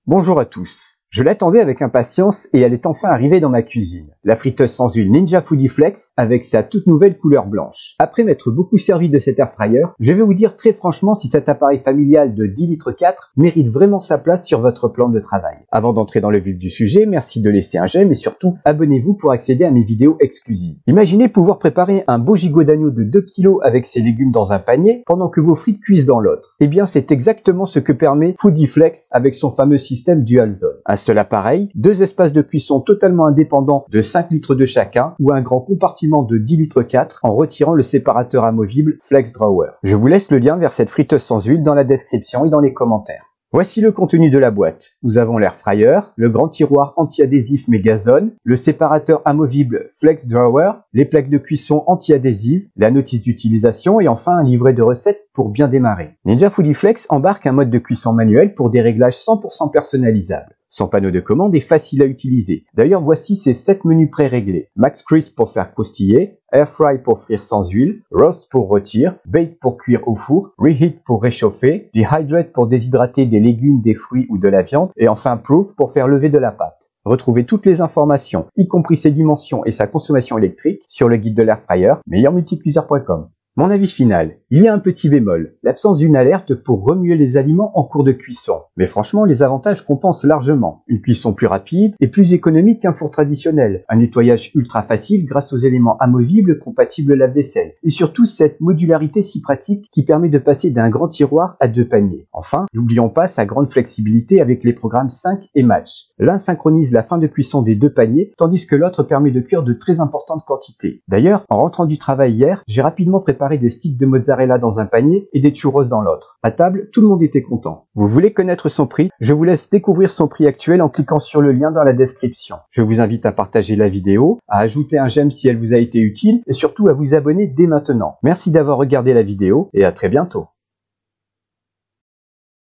Bonjour à tous. Je l'attendais avec impatience et elle est enfin arrivée dans ma cuisine. La friteuse sans huile Ninja Foodi Flex avec sa toute nouvelle couleur blanche. Après m'être beaucoup servi de cet air fryer, je vais vous dire très franchement si cet appareil familial de 10 litres 4 mérite vraiment sa place sur votre plan de travail. Avant d'entrer dans le vif du sujet, merci de laisser un j'aime et surtout abonnez-vous pour accéder à mes vidéos exclusives. Imaginez pouvoir préparer un beau gigot d'agneau de 2 kg avec ses légumes dans un panier pendant que vos frites cuisent dans l'autre. Eh bien c'est exactement ce que permet Foodi Flex avec son fameux système Dual Zone. Un seul appareil, deux espaces de cuisson totalement indépendants de 5 litres de chacun ou un grand compartiment de 10 litres 4 en retirant le séparateur amovible Flex Drawer. Je vous laisse le lien vers cette friteuse sans huile dans la description et dans les commentaires. Voici le contenu de la boîte. Nous avons l'air fryer, le grand tiroir anti-adhésif Megazone, le séparateur amovible Flex Drawer, les plaques de cuisson anti-adhésives, la notice d'utilisation et enfin un livret de recettes pour bien démarrer. Ninja Foodi Flex embarque un mode de cuisson manuel pour des réglages 100% personnalisables. Son panneau de commande est facile à utiliser. D'ailleurs, voici ses 7 menus pré-réglés. Max Crisp pour faire croustiller, Air Fry pour frire sans huile, Roast pour rôtir, Bake pour cuire au four, Reheat pour réchauffer, Dehydrate pour déshydrater des légumes, des fruits ou de la viande, et enfin Proof pour faire lever de la pâte. Retrouvez toutes les informations, y compris ses dimensions et sa consommation électrique, sur le guide de l'air fryer, meilleurmulticuiseur.com. Mon avis final, il y a un petit bémol, l'absence d'une alerte pour remuer les aliments en cours de cuisson. Mais franchement, les avantages compensent largement. Une cuisson plus rapide et plus économique qu'un four traditionnel. Un nettoyage ultra facile grâce aux éléments amovibles compatibles lave-vaisselle. Et surtout cette modularité si pratique qui permet de passer d'un grand tiroir à 2 paniers. Enfin, n'oublions pas sa grande flexibilité avec les programmes Sync et Match. L'un synchronise la fin de cuisson des 2 paniers, tandis que l'autre permet de cuire de très importantes quantités. D'ailleurs, en rentrant du travail hier, j'ai rapidement préparé des sticks de mozzarella dans un panier et des churros dans l'autre. À table, tout le monde était content. Vous voulez connaître son prix? Je vous laisse découvrir son prix actuel en cliquant sur le lien dans la description. Je vous invite à partager la vidéo, à ajouter un j'aime si elle vous a été utile et surtout à vous abonner dès maintenant. Merci d'avoir regardé la vidéo et à très bientôt.